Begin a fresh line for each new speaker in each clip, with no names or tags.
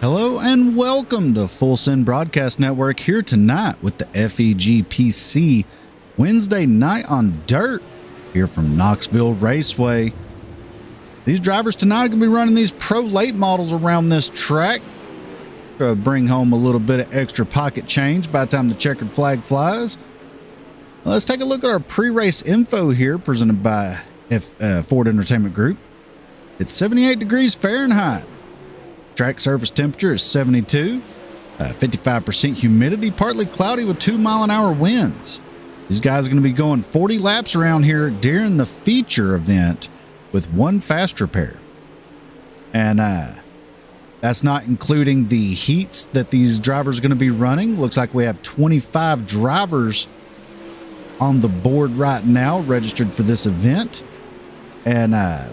Hello and welcome to Full Send Broadcast Network here tonight with the FEG-PC Wednesday night on dirt here from Knoxville Raceway. These drivers tonight are going to be running these pro late models around this track to bring home a little bit of extra pocket change by the time the checkered flag flies. Let's take a look at our pre-race info here presented by Ford Entertainment Group. It's 78 degrees Fahrenheit. Track surface temperature is 72, 55% humidity, partly cloudy with 2-mile-an-hour winds. These guys are going to be going 40 laps around here during the feature event with one fast repair. And that's not including the heats that these drivers are going to be running. Looks like we have 25 drivers on the board right now registered for this event. And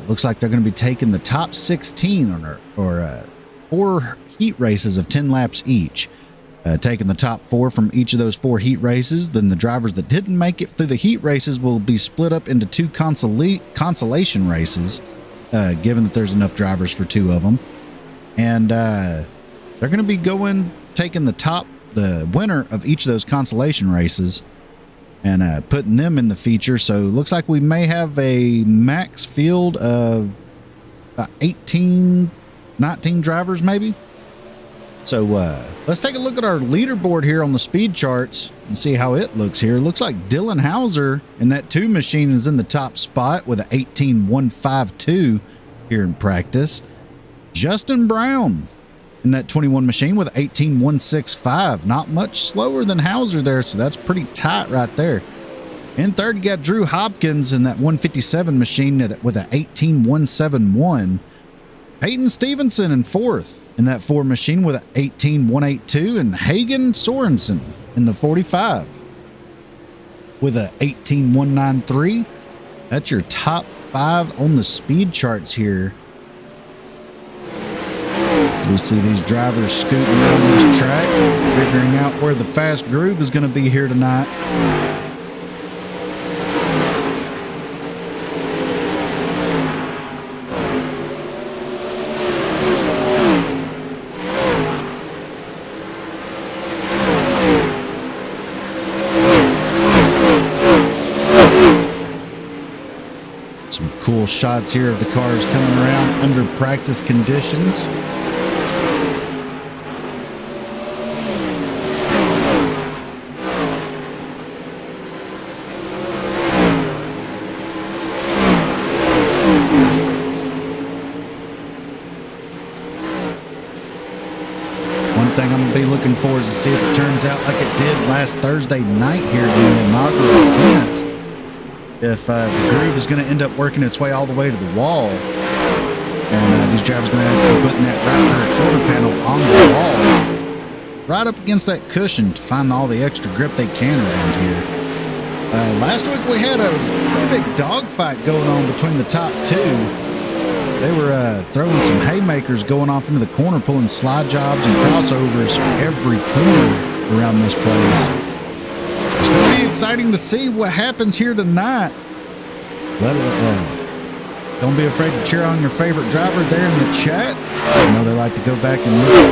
looks like they're going to be taking the top 16 or 4 heat races of 10 laps each, taking the top 4 from each of those 4 heat races. Then the drivers that didn't make it through the heat races will be split up into 2 consolation races, given that there's enough drivers for 2 of them. And they're going to be taking the winner of each of those consolation races and putting them in the feature. So it looks like we may have a max field of about 19 drivers maybe. So let's take a look at our leaderboard here on the speed charts and see how it looks here. It looks like Dylan Hauser in that 2 machine is in the top spot with an 18.152 here in practice. Justin Brown in that 21 machine with 18.165, not much slower than Hauser there, so that's pretty tight right there. In third, you got Drew Hopkins in that 157 machine with an 18.171. Peyton Stevenson in fourth in that 4 machine with an 18.182, and Hagen Sorensen in the 45 with an 18.193. That's your top 5 on the speed charts here. We see these drivers scooting around this track, figuring out where the fast groove is going to be here tonight. Some cool shots here of the cars coming around under practice conditions. Looking forward to see if it turns out like it did last Thursday night here during the inaugural event. If the groove is going to end up working its way all the way to the wall, and these drivers are going to have to be putting that right rear quarter panel on the wall, right up against that cushion to find all the extra grip they can around here. Last week we had a pretty big dogfight going on between the top 2. They were throwing some haymakers going off into the corner, pulling slide jobs and crossovers every corner around this place. It's going to be exciting to see what happens here tonight. Don't be afraid to cheer on your favorite driver there in the chat. I know they like to go back and look at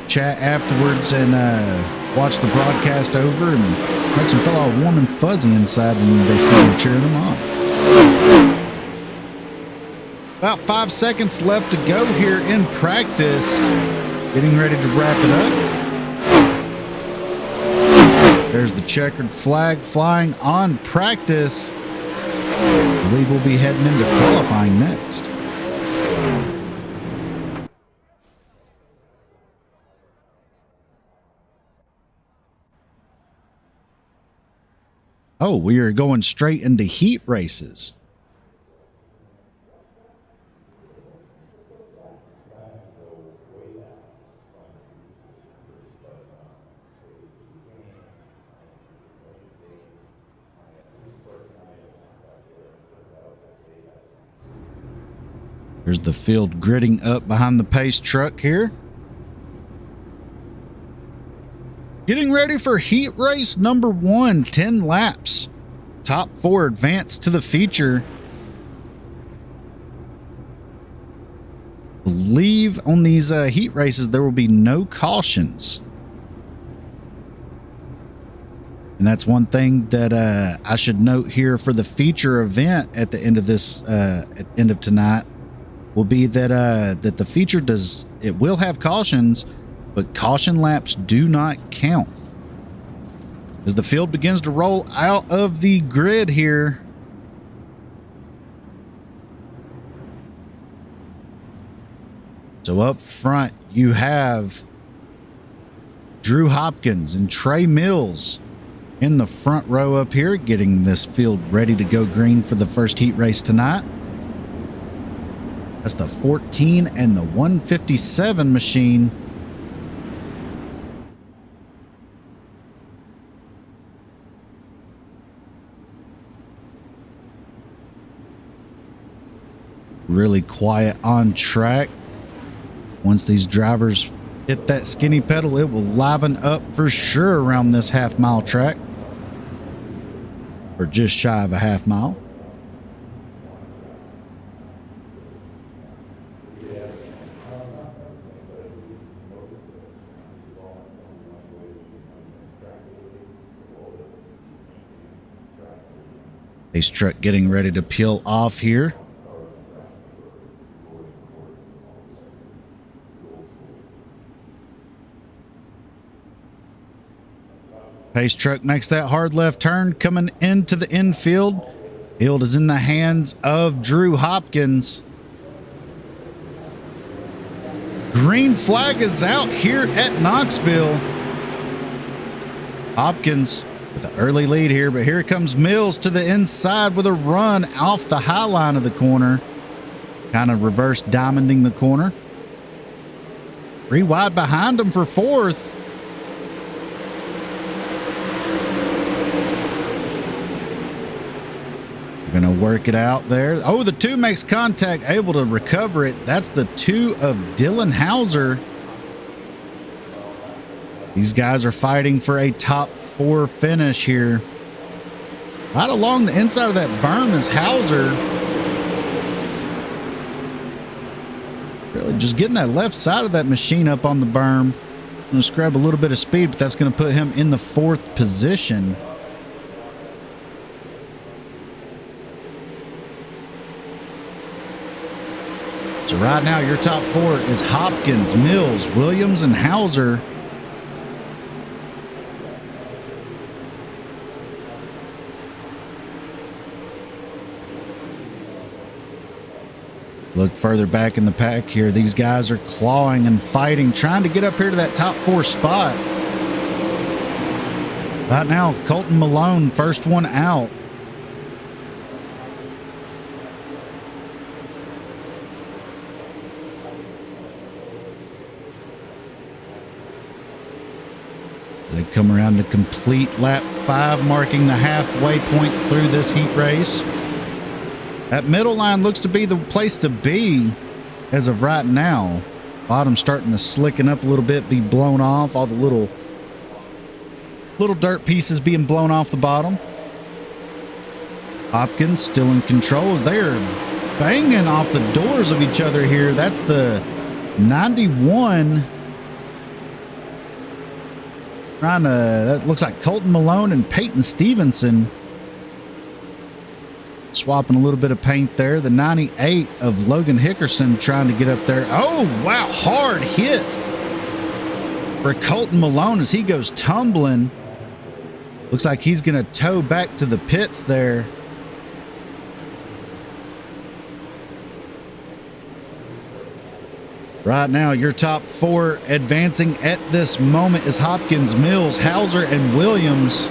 the chat afterwards and watch the broadcast over, and makes them feel all warm and fuzzy inside when they see you cheering them on. About 5 seconds left to go here in practice. Getting ready to wrap it up. There's the checkered flag flying on practice. I believe we'll be heading into qualifying next. Oh, we are going straight into heat races. There's the field gridding up behind the pace truck here. Getting ready for heat race number 1, 10 laps. Top 4 advance to the feature. believe on these heat races there will be no cautions. And that's one thing that I should note here for the feature event at the end of this, at the end of tonight, will be that that the feature will have cautions, but caution laps do not count. As the field begins to roll out of the grid here, so up front you have Drew Hopkins and Trey Mills in the front row up here, getting this field ready to go green for the first heat race tonight. That's the 14 and the 157 machine. Really quiet on track. Once these drivers hit that skinny pedal, it will liven up for sure around this half-mile track, or just shy of a half mile. Pace truck getting ready to peel off here. Pace truck makes that hard left turn coming into the infield. Field is in the hands of Drew Hopkins. Green flag is out here at Knoxville. Hopkins with an early lead here, but here comes Mills to the inside with a run off the high line of the corner. Kind of reverse diamonding the corner. 3 wide behind him for fourth. Going to work it out there. Oh, the 2 makes contact, able to recover it. That's the 2 of Dylan Hauser. These guys are fighting for a top 4 finish here. Right along the inside of that berm is Hauser. Really just getting that left side of that machine up on the berm. Going to scrub a little bit of speed, but that's going to put him in the 4th position. So right now, your top 4 is Hopkins, Mills, Williams, and Hauser. Look further back in the pack here. These guys are clawing and fighting, trying to get up here to that top 4 spot. Right now, Colton Malone, first one out. They come around to complete lap 5, marking the halfway point through this heat race. That middle line looks to be the place to be as of right now. Bottom starting to slicken up a little bit, be blown off. All the little dirt pieces being blown off the bottom. Hopkins still in control as they're banging off the doors of each other here. That's the 91. That looks like Colton Malone and Peyton Stevenson swapping a little bit of paint there. The 98 of Logan Hickerson trying to get up there. Oh, wow. Hard hit for Colton Malone as he goes tumbling. Looks like he's going to tow back to the pits there. Right now, your top 4 advancing at this moment is Hopkins, Mills, Hauser, and Williams.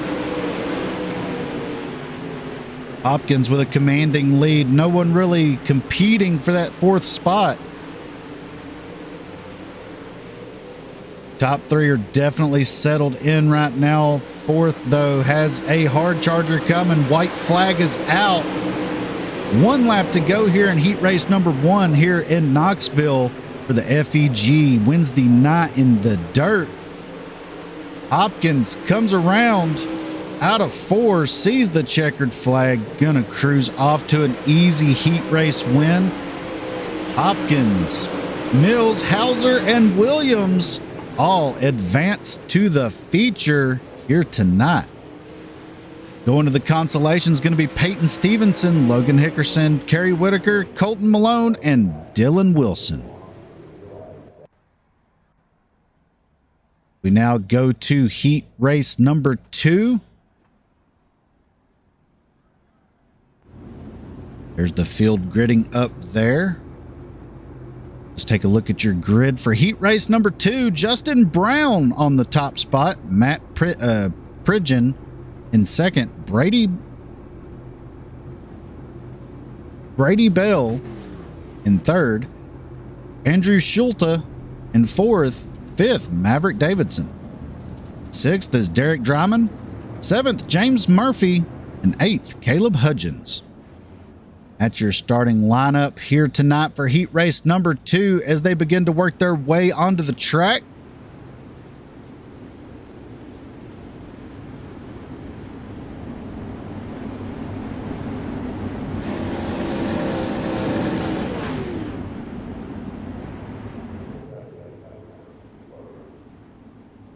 Hopkins with a commanding lead. No one really competing for that 4th spot. Top 3 are definitely settled in right now. 4th, though, has a hard charger coming. White flag is out. 1 lap to go here in heat race number 1 here in Knoxville for the FEG Wednesday night in the dirt. Hopkins comes around out of 4, sees the checkered flag, gonna cruise off to an easy heat race win. Hopkins Mills, Hauser, and Williams all advance to the feature here tonight. Going to the consolation is going to be Peyton Stevenson, Logan Hickerson, Kerry Whitaker, Colton Malone, and Dylan Wilson. We now go to heat race number 2. There's the field gridding up there. Let's take a look at your grid for heat race number 2. Justin Brown on the top spot. Matt Pridgeon in second. Brady Bell in third. Andrew Schulte in fourth. Fifth, Maverick Davidson. Sixth is Derek Dryman. Seventh, James Murphy. And eighth, Caleb Hudgens. That's your starting lineup here tonight for heat race number 2 as they begin to work their way onto the track.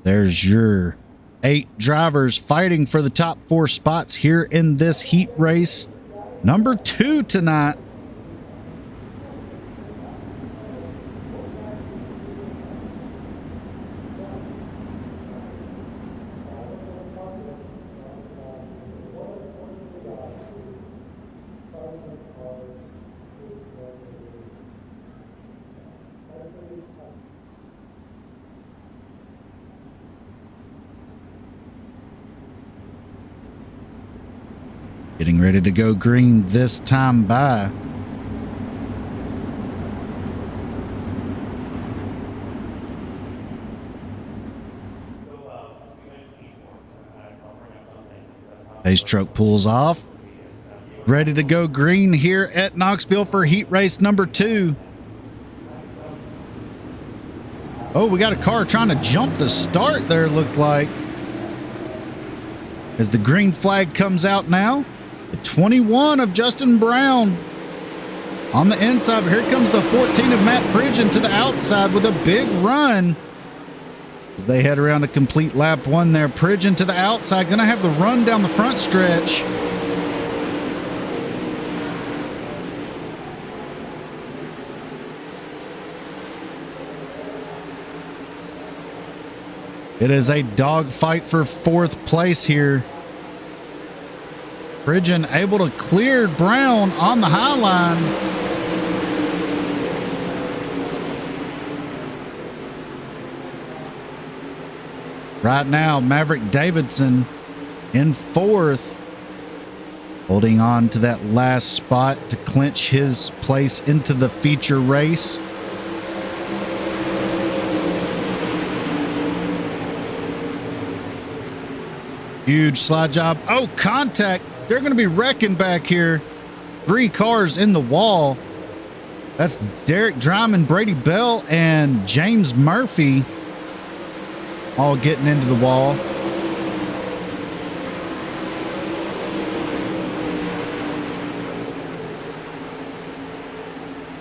There's your 8 drivers fighting for the top 4 spots here in this heat race number 2 tonight. Getting ready to go green this time by. Pace truck pulls off. Ready to go green here at Knoxville for heat race number 2. Oh, we got a car trying to jump the start there, looked like. As the green flag comes out now. The 21 of Justin Brown on the inside. But here comes the 14 of Matt Pridgeon to the outside with a big run. As they head around to complete lap 1 there. Pridgeon to the outside. Going to have the run down the front stretch. It is a dogfight for 4th place here. Pridgeon able to clear Brown on the high line. Right now, Maverick Davidson in 4th, holding on to that last spot to clinch his place into the feature race. Huge slide job. Oh, contact. They're going to be wrecking back here. 3 cars in the wall. That's Derek Dryman, Brady Bell, and James Murphy all getting into the wall.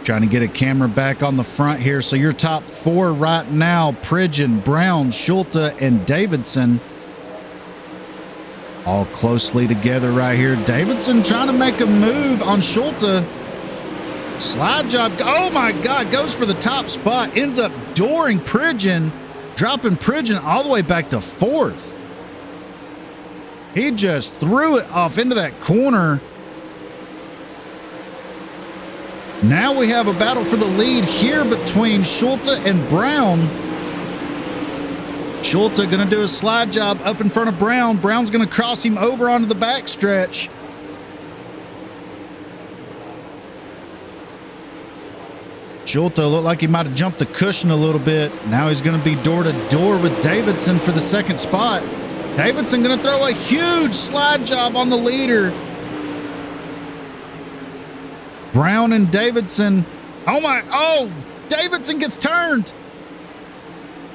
Trying to get a camera back on the front here. So your top 4 right now, Pridgeon, Brown, Schulte, and Davidson. All closely together right here. Davidson trying to make a move on Schulte. Slide job. Oh my God. Goes for the top spot. Ends up dooring Pridgeon. Dropping Pridgeon all the way back to 4th. He just threw it off into that corner. Now we have a battle for the lead here between Schulte and Brown. Schulte going to do a slide job up in front of Brown. Brown's going to cross him over onto the backstretch. Schulte looked like he might have jumped the cushion a little bit. Now he's going to be door to door with Davidson for the 2nd spot. Davidson going to throw a huge slide job on the leader. Brown and Davidson. Oh, Davidson gets turned.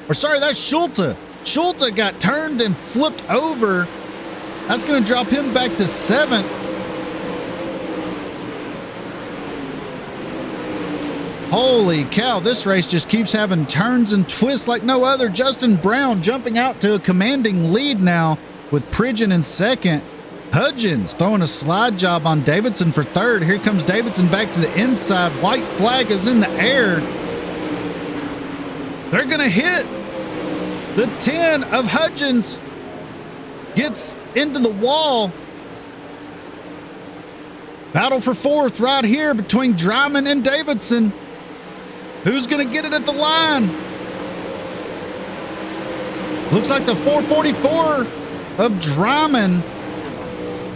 Or sorry, that's Schulte. Schulte got turned and flipped over. That's going to drop him back to 7th. Holy cow, this race just keeps having turns and twists like no other. Justin Brown jumping out to a commanding lead now with Pridgeon in second. Hudgens throwing a slide job on Davidson for third. Here comes Davidson back to the inside. White flag is in the air. They're going to hit. The 10 of Hudgens gets into the wall. Battle for fourth right here between Dryman and Davidson. Who's going to get it at the line? Looks like the 444 of Dryman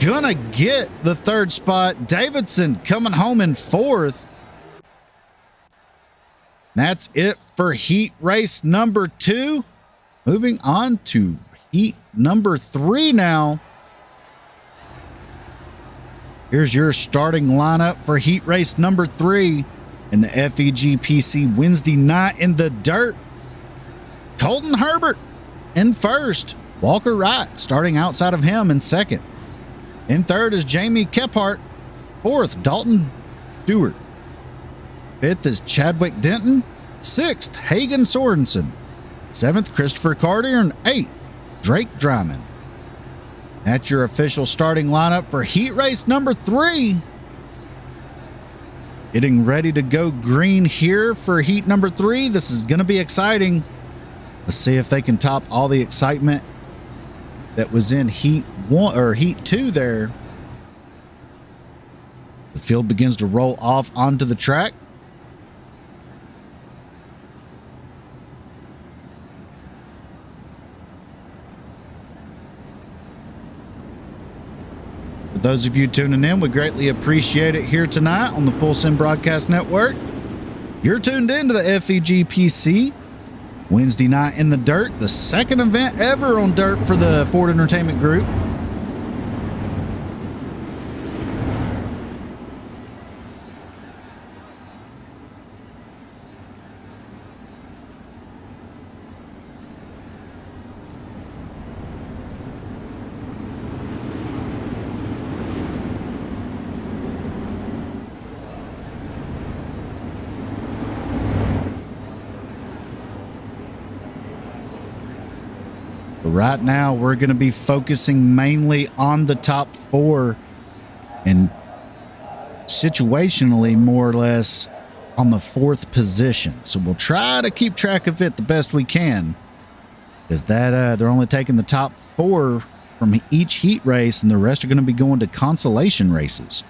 gonna get the third spot. Davidson coming home in fourth. That's it for heat race number 2. Moving on to heat number 3 now. Here's your starting lineup for heat race number 3 in the FEG-PC Wednesday night in the dirt. Colton Herbert in first. Walker Wright starting outside of him in second. In third is Jamie Kephart. Fourth, Dalton Dewar. Fifth is Chadwick Denton. Sixth, Hagen Sorensen. Seventh, Christopher Carter. And eighth, Drake Dryman. That's your official starting lineup for heat race number 3. Getting ready to go green here for heat number 3. This is going to be exciting. Let's see if they can top all the excitement that was in heat 1 or heat 2 there. The field begins to roll off onto the track. For those of you tuning in, we greatly appreciate it here tonight on the Full Send Broadcast Network. You're tuned in to the FEG-PC Wednesday night in the dirt, the second event ever on dirt for the Ford Entertainment Group. Right now, we're going to be focusing mainly on the top 4 and situationally more or less on the 4th position. So we'll try to keep track of it the best we can. Is that they're only taking the top 4 from each heat race and the rest are going to be going to consolation races.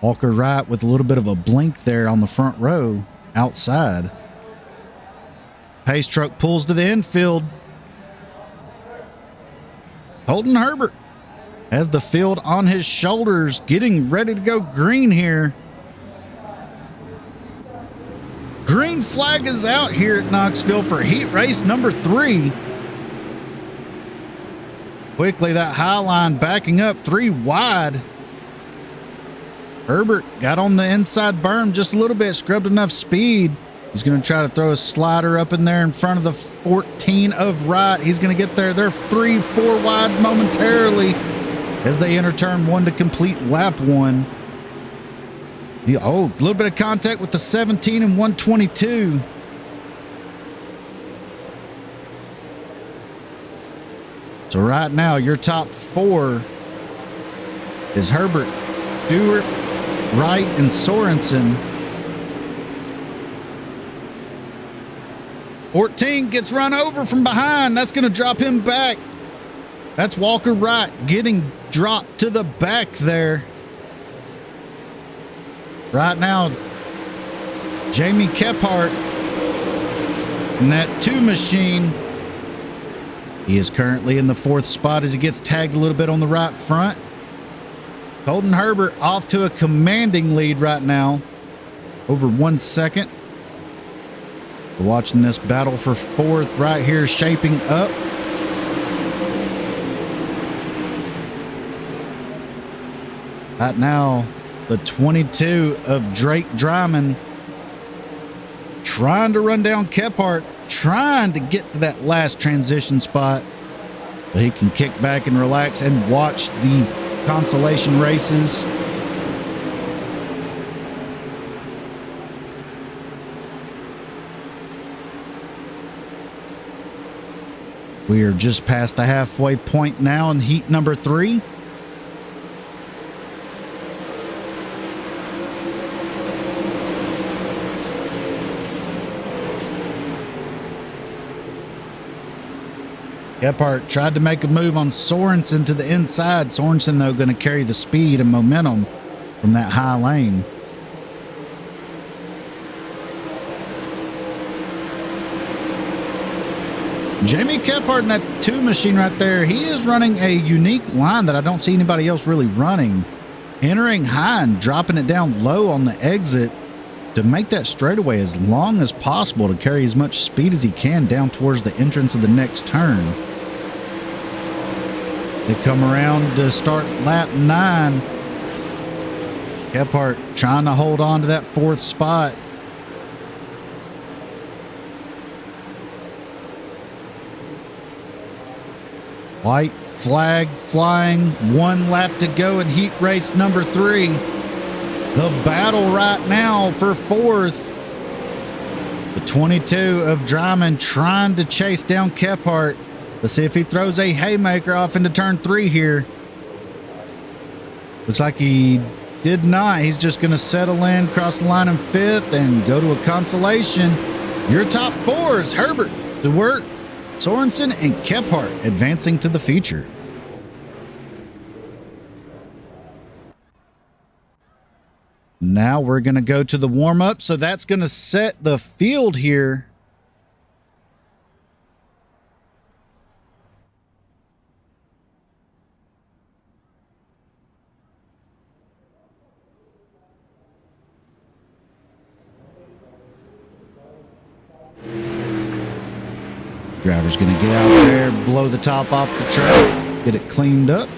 Walker Wright with a little bit of a blink there on the front row outside. Pace truck pulls to the infield. Colton Herbert has the field on his shoulders, getting ready to go green here. Green flag is out here at Knoxville for heat race number 3. Quickly, that high line backing up 3 wide. Herbert got on the inside berm just a little bit, scrubbed enough speed. He's going to try to throw a slider up in there in front of the 14 of Wright. He's going to get there. They're 3-4 wide momentarily as they enter turn 1 to complete lap 1. Oh, a little bit of contact with the 17 and 122. So right now, your top 4 is Herbert, Stewart, Wright, and Sorensen. 14 gets run over from behind. That's going to drop him back. That's Walker Wright getting dropped to the back there. Right now, Jamie Kephart in that 2 machine. He is currently in the 4th spot as he gets tagged a little bit on the right front. Colton Herbert off to a commanding lead right now, over 1 second. We're watching this battle for 4th right here shaping up. Right now, the 22 of Drake Dryman trying to run down Kephart, trying to get to that last transition spot. But he can kick back and relax and watch the consolation races. We are just past the halfway point now in heat number 3. Gephardt tried to make a move on Sorensen to the inside. Sorensen, though, going to carry the speed and momentum from that high lane. Jamie Gephardt in that 2 machine right there, he is running a unique line that I don't see anybody else really running. Entering high and dropping it down low on the exit to make that straightaway as long as possible to carry as much speed as he can down towards the entrance of the next turn. They come around to start lap 9. Gephardt trying to hold on to that 4th spot. White flag flying. 1 lap to go in heat race number 3. The battle right now for 4th. The 22 of Dryman trying to chase down Gephardt. Let's see if he throws a haymaker off into turn 3 here. Looks like he did not. He's just going to settle in, cross the line in 5th, and go to a consolation. Your top 4s, Herbert, DeWert, Sorensen, and Gephardt advancing to the feature. Now we're going to go to the warm-up, so that's going to set the field here. Driver's going to get out there, blow the top off the track, get it cleaned up.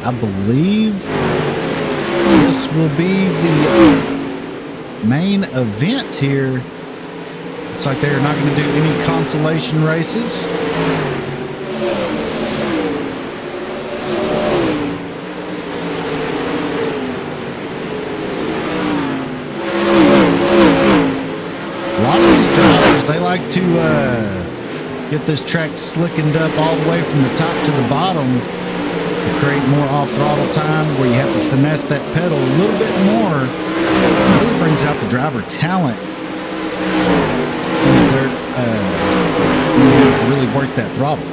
I believe this will be the main event here. Looks like they're not going to do any consolation races. They like to get this track slickened up all the way from the top to the bottom to create more off-throttle time where you have to finesse that pedal a little bit more. It really brings out the driver talent in the dirt. You have to really work that throttle.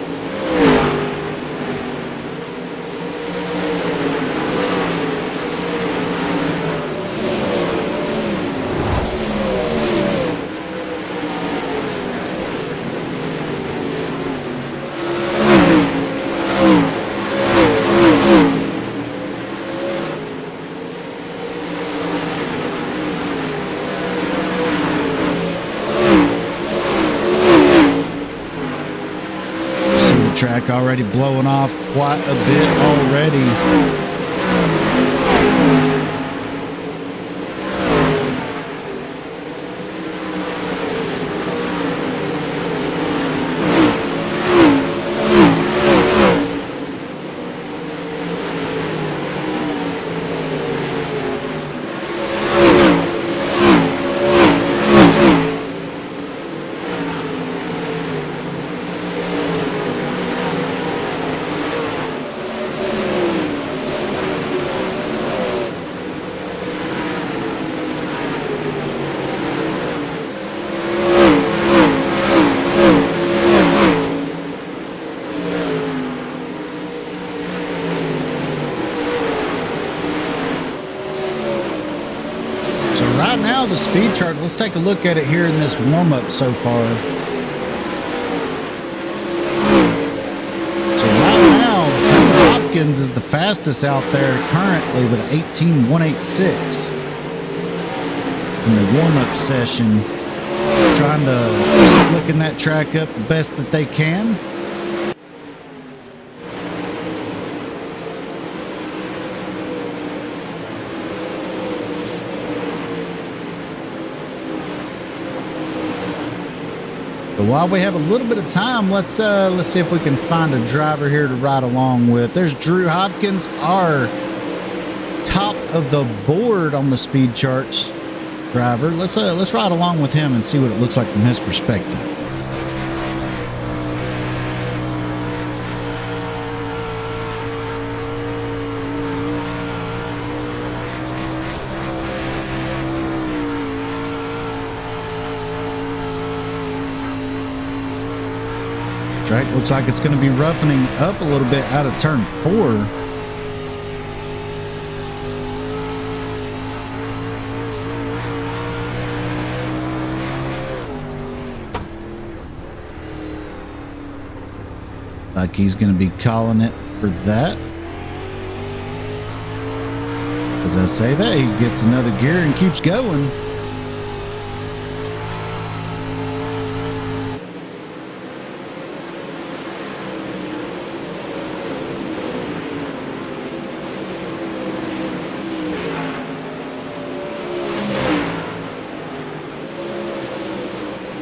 Track already blowing off quite a bit already. The speed charts, let's take a look at it here in this warm-up so far. So right now, Drew Hopkins is the fastest out there currently with 18.186 in the warm-up session, trying to slicken that track up the best that they can. The while we have a little bit of time, let's see if we can find a driver here to ride along with. There's Drew Hopkins, our top of the board on the speed charts driver. Let's ride along with him and see what it looks like from his perspective. Track looks like it's going to be roughening up a little bit out of turn 4. Like he's going to be calling it for that. As I say that, he gets another gear and keeps going.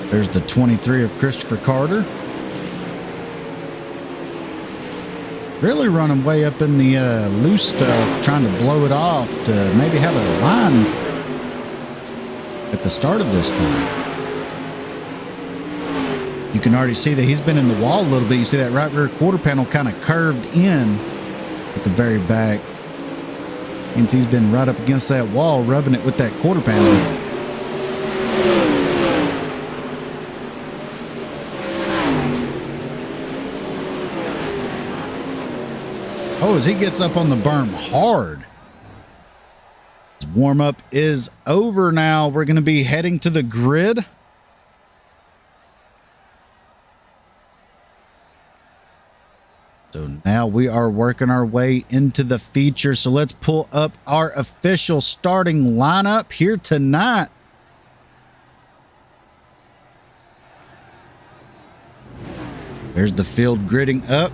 There's the 23 of Christopher Carter. Really running way up in the loose stuff, trying to blow it off to maybe have a line at the start of this thing. You can already see that he's been in the wall a little bit. You see that right rear quarter panel kind of curved in at the very back. Means he's been right up against that wall, rubbing it with that quarter panel. Oh, as he gets up on the berm hard. His warm-up is over now. We're going to be heading to the grid. So now we are working our way into the feature. So let's pull up our official starting lineup here tonight. There's the field gridding up.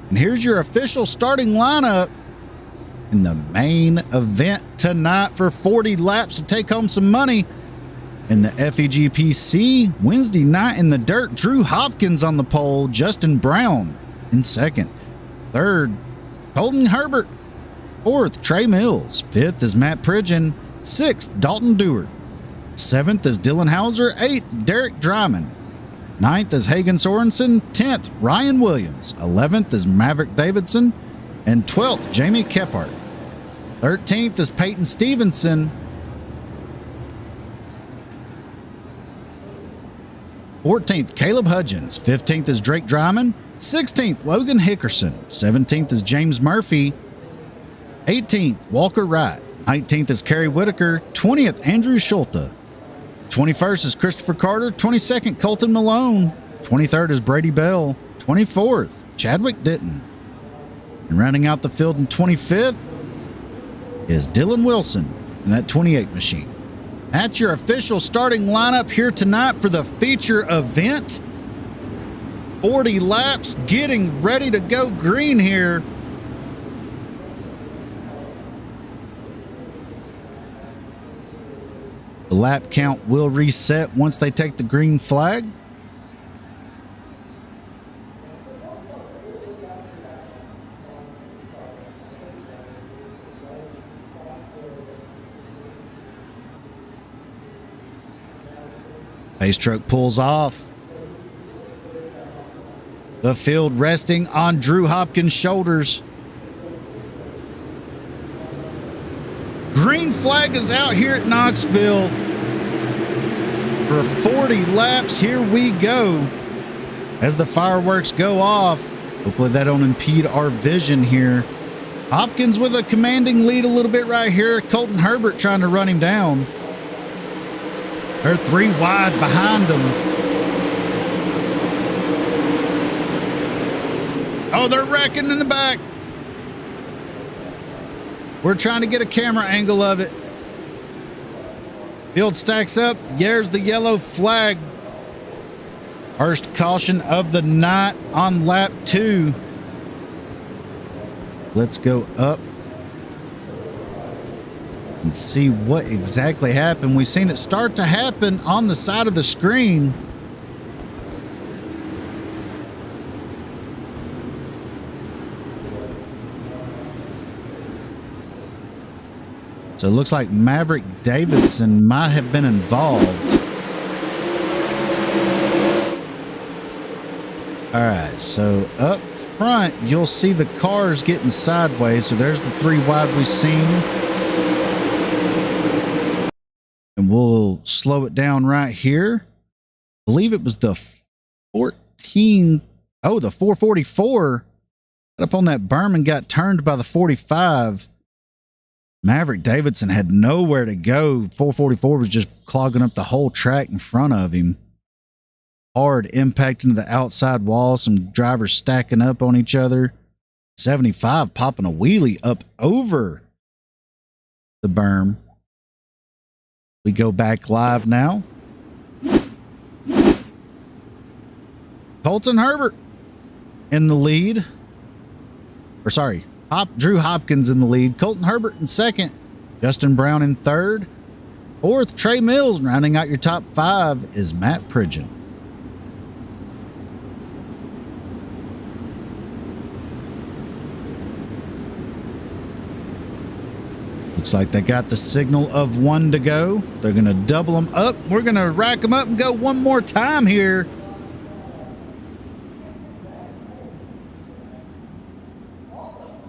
And here's your official starting lineup in the main event tonight for 40 laps to take home some money. In the FEG-PC, Wednesday night in the dirt, Drew Hopkins on the pole, Justin Brown in second. Third, Colton Herbert. Fourth, Trey Mills. Fifth is Matt Pridgeon. Sixth, Dalton Dewar. Seventh is Dylan Hauser. Eighth, Derek Dryman. 9th is Hagen Sorensen. 10th, Ryan Williams. 11th is Maverick Davidson. And 12th, Jamie Kephart. 13th is Peyton Stevenson. 14th, Caleb Hudgens. 15th is Drake Dryman. 16th, Logan Hickerson. 17th is James Murphy. 18th, Walker Wright. 19th is Kerry Whitaker. 20th, Andrew Schulte. 21st is Christopher Carter. 22nd, Colton Malone. 23rd is Brady Bell. 24th, Chadwick Ditton. And rounding out the field in 25th is Dylan Wilson in that 28 machine. That's your official starting lineup here tonight for the feature event. 40 laps, getting ready to go green here. The lap count will reset once they take the green flag. Pace truck pulls off. The field resting on Drew Hopkins' shoulders. Green flag is out here at Knoxville for 40 laps. Here we go. As the fireworks go off, hopefully that don't impede our vision here. Hopkins with a commanding lead a little bit right here. Colton Herbert trying to run him down. They're 3 wide behind him. Oh, they're wrecking in the back. We're trying to get a camera angle of it. Field stacks up. There's the yellow flag. First caution of the night on lap 2. Let's go up and see what exactly happened. We've seen it start to happen on the side of the screen. So it looks like Maverick Davidson might have been involved. All right, so up front, you'll see the cars getting sideways. So there's the 3 wide we've seen. And we'll slow it down right here. I believe it was the 14. Oh, the 444 got up on that berm and got turned by the 45. Maverick Davidson had nowhere to go. 444 was just clogging up the whole track in front of him. Hard impact into the outside wall. Some drivers stacking up on each other. 75 popping a wheelie up over the berm. We go back live now. Colton Herbert in the lead. Or sorry, Drew Hopkins in the lead. Colton Herbert in second. Justin Brown in third. Fourth, Trey Mills. Rounding out your top 5 is Matt Pridgeon. Looks like they got the signal of 1 to go. They're going to double them up. We're going to rack them up and go one more time here.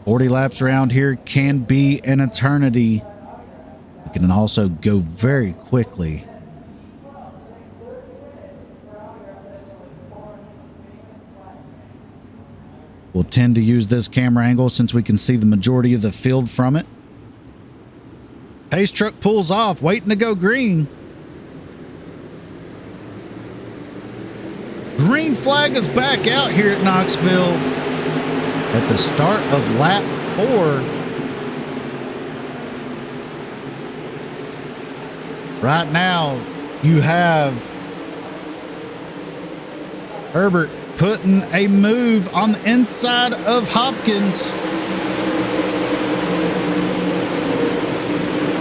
"40 laps around here can be an eternity." It can also go very quickly. We'll tend to use this camera angle since we can see the majority of the field from it. Pace truck pulls off, waiting to go green. Green flag is back out here at Knoxville at the start of lap 4. Right now, you have Herbert putting a move on the inside of Hopkins.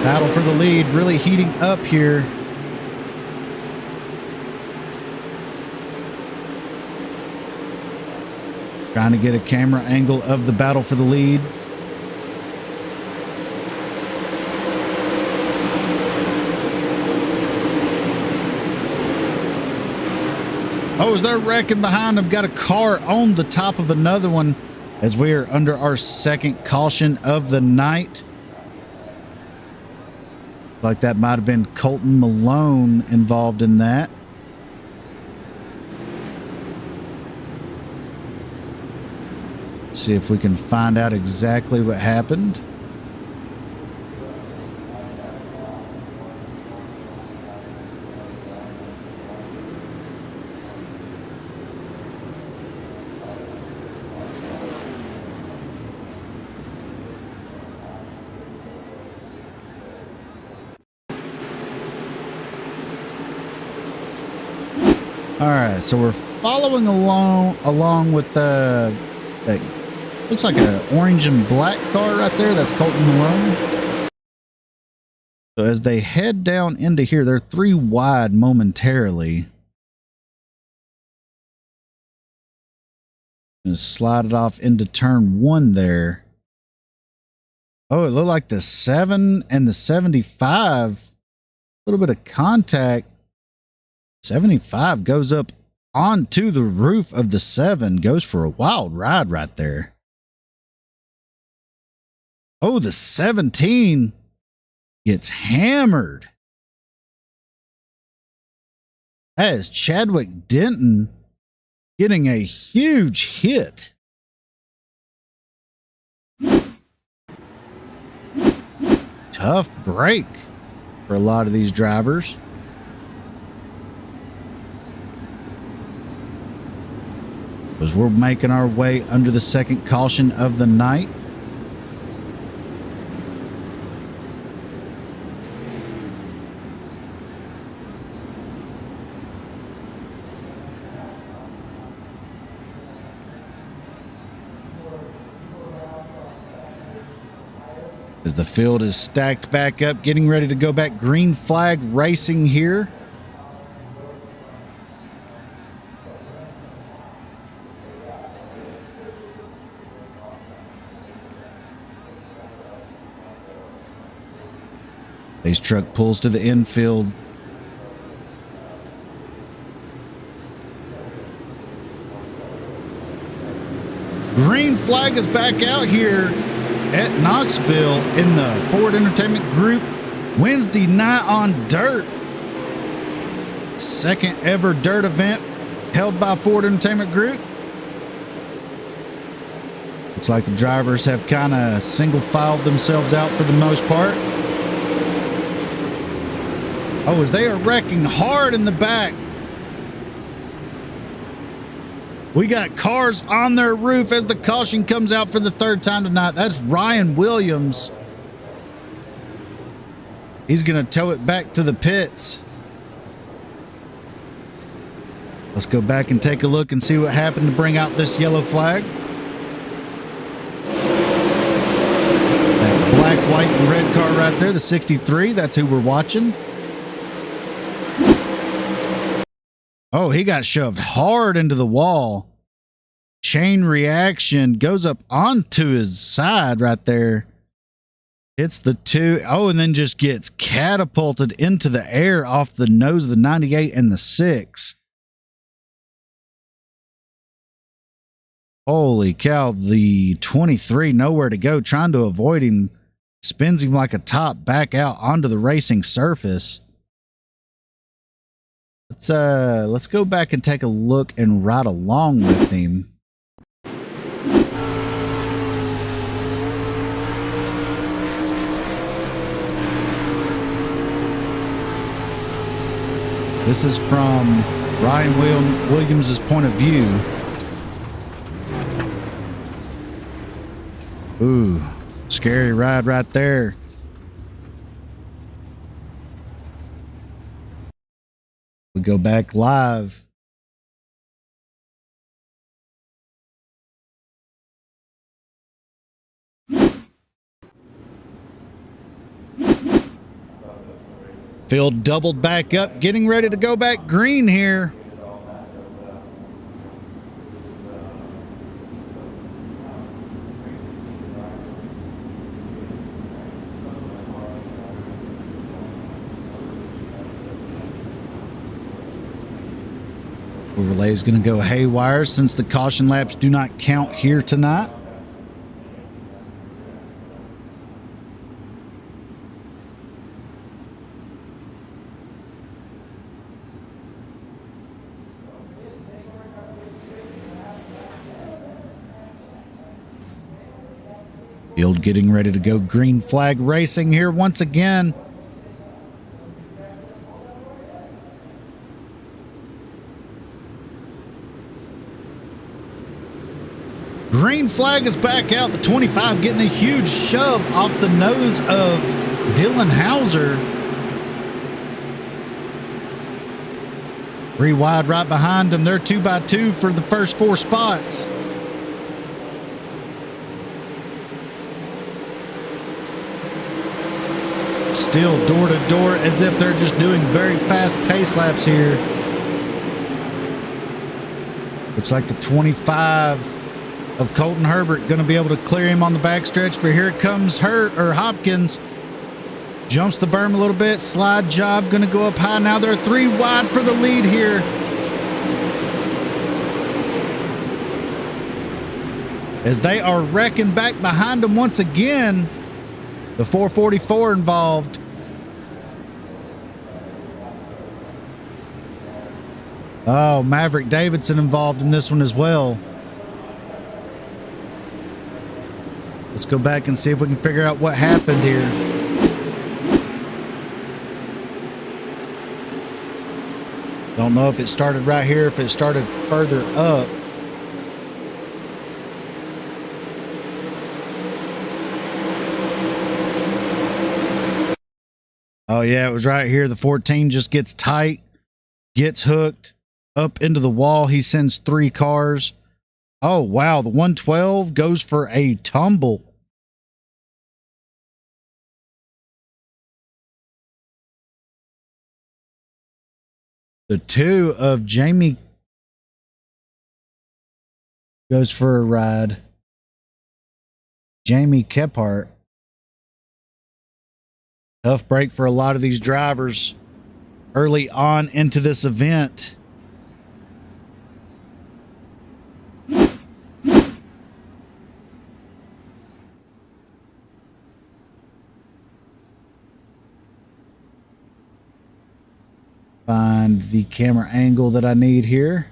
Battle for the lead really heating up here. Trying to get a camera angle of the battle for the lead. Oh, as they're wrecking behind them, got a car on the top of another one as we are under our second caution of the night. Like that might have been Colton Malone involved in that. Let's see if we can find out exactly what happened. All right, so we're following along with the that looks like an orange and black car right there. That's Colton Malone. So as they head down into here, they're 3 wide momentarily. Gonna slide it off into turn 1 there. Oh, it looked like the 7 and the 75. A little bit of contact. 75 goes up onto the roof of the 7. Goes for a wild ride right there. Oh, the 17 gets hammered. That is Chadwick Denton getting a huge hit. Tough break for a lot of these drivers. As we're making our way under the second caution of the night. As the field is stacked back up, getting ready to go back green flag racing here. This truck pulls to the infield. Green flag is back out here at Knoxville in the Ford Entertainment Group Wednesday night on dirt. Second ever dirt event held by Ford Entertainment Group. Looks like the drivers have kind of single filed themselves out for the most part. Oh, as they are wrecking hard in the back. We got cars on their roof as the caution comes out for the third time tonight. That's Ryan Williams. He's going to tow it back to the pits. Let's go back and take a look and see what happened to bring out this yellow flag. That black, white, and red car right there, the 63, that's who we're watching. Oh, he got shoved hard into the wall. Chain reaction goes up onto his side right there. Hits the two. Oh, and then just gets catapulted into the air off the nose of the 98 and the 6. Holy cow. The 23, nowhere to go, trying to avoid him. Spins him like a top back out onto the racing surface. Let's go back and take a look and ride along with him. This is from Ryan Williams' point of view. Ooh, scary ride right there. We go back live. Field doubled back up, getting ready to go back green here. Overlay is going to go haywire since the caution laps do not count here tonight. Field getting ready to go green flag racing here once again. Green flag is back out. The 25 getting a huge shove off the nose of Dylan Hauser. 3 wide right behind him. They're 2x2 for the first 4 spots. Still door to door as if they're just doing very fast pace laps here. Looks like the 25 of Colton Herbert going to be able to clear him on the backstretch, but here comes Hopkins. Jumps the berm a little bit. Slide job going to go up high. Now they're 3 wide for the lead here. As they are wrecking back behind them once again. The 444 involved. Oh, Maverick Davidson involved in this one as well. Let's go back and see if we can figure out what happened here. Don't know if it started right here, if it started further up. Oh, yeah, it was right here. The 14 just gets tight, gets hooked up into the wall. He sends 3 cars. Oh, wow. The 112 goes for a tumble. The 2 of Jamie goes for a ride. Jamie Kephart. Tough break for a lot of these drivers early on into this event. Find the camera angle that I need here.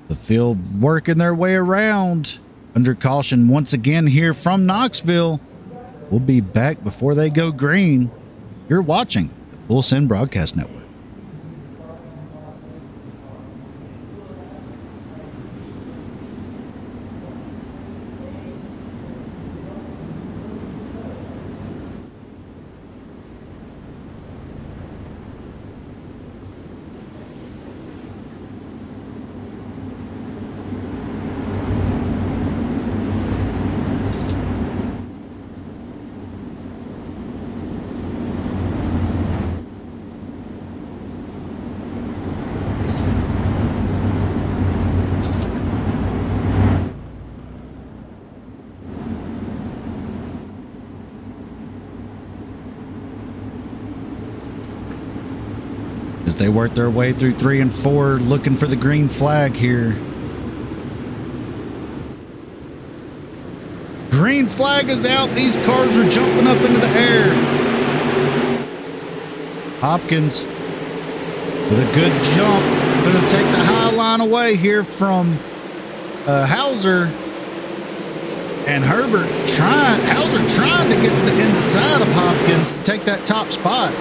The field working their way around. Under caution once again here from Knoxville. We'll be back before they go green. You're watching the Full Send Broadcast Network. As they work their way through 3 and 4, looking for the green flag here. Green flag is out. These cars are jumping up into the air. Hopkins with a good jump. Going to take the high line away here from Hauser. And Herbert Hauser trying to get to the inside of Hopkins to take that top spot.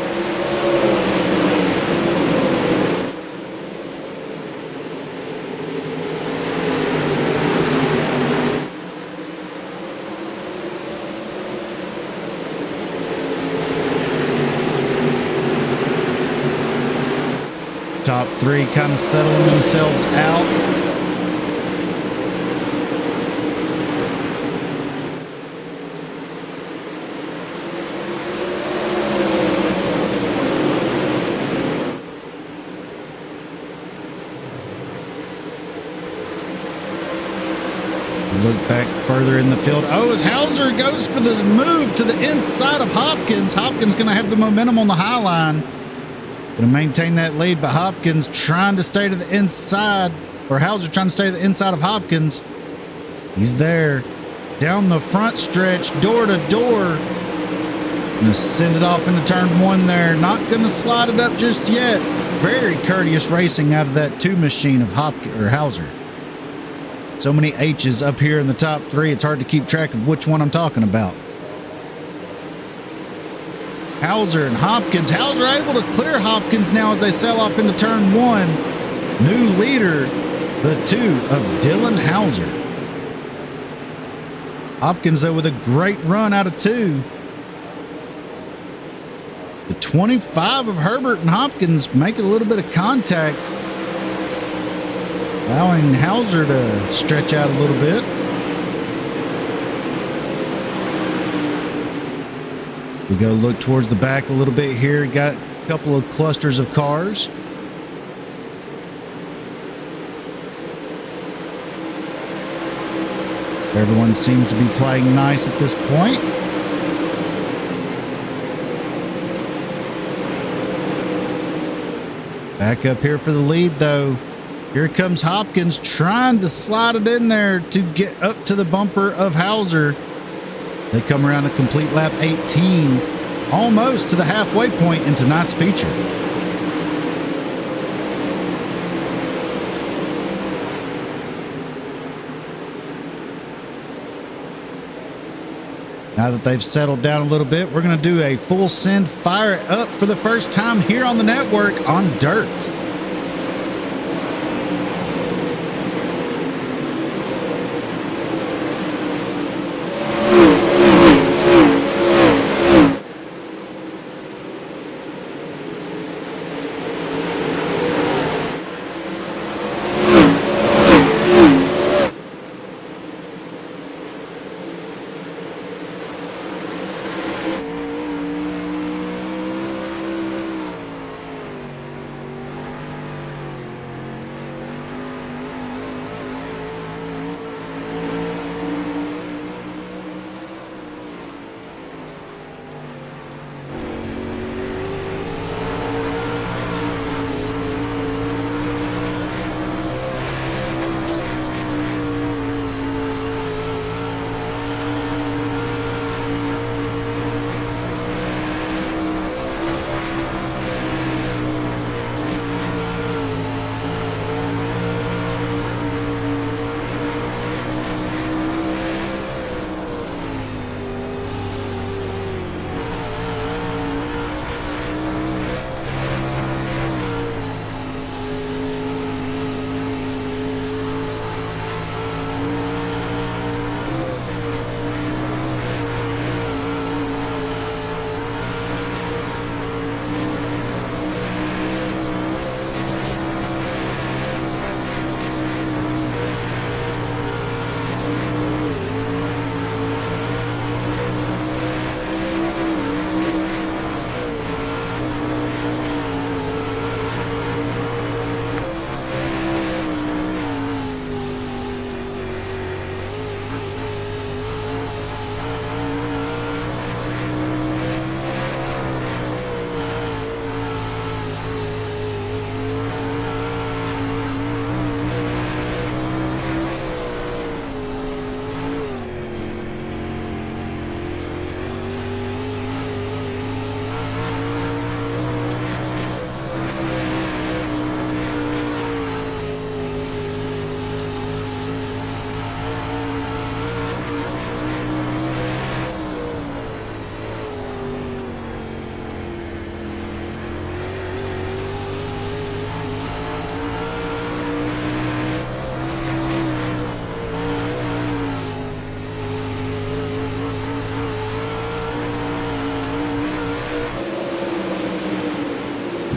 Top 3 kind of settling themselves out. Look back further in the field. Oh, as Hauser goes for the move to the inside of Hopkins. Hopkins going to have the momentum on the high line. Going to maintain that lead, but Hopkins trying to stay to the inside, or Hauser trying to stay to the inside of Hopkins. He's there. Down the front stretch, door to door. Going to send it off into turn 1 there. Not going to slide it up just yet. Very courteous racing out of that 2 machine of Hauser. So many H's up here in the top 3, it's hard to keep track of which one I'm talking about. Hauser and Hopkins. Hauser able to clear Hopkins now as they sail off into turn 1. New leader, the 2 of Dylan Hauser. Hopkins, though, with a great run out of 2. The 25 of Herbert and Hopkins make a little bit of contact, allowing Hauser to stretch out a little bit. We go look towards the back a little bit here. Got a couple of clusters of cars. Everyone seems to be playing nice at this point. Back up here for the lead, though. Here comes Hopkins trying to slide it in there to get up to the bumper of Hauser. They come around a complete lap 18, almost to the halfway point in tonight's feature. Now that they've settled down a little bit, we're going to do a full send, fire it up for the first time here on the network on dirt.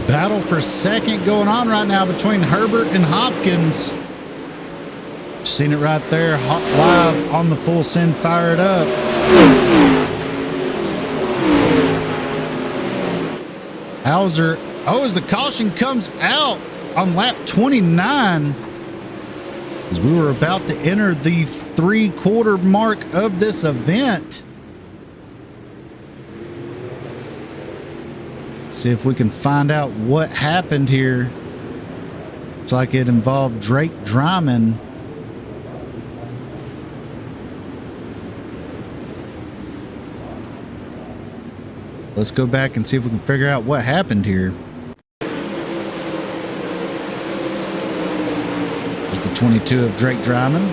Battle for second going on right now between Herbert and Hopkins. Seen it right there, live on the Full Send. Fire it up. Hauser, as the caution comes out on lap 29, as we were about to enter the 3/4 mark of this event. Let's see if we can find out what happened here. Looks like it involved Drake Dryman. Let's go back and see if we can figure out what happened here. There's the 22 of Drake Dryman.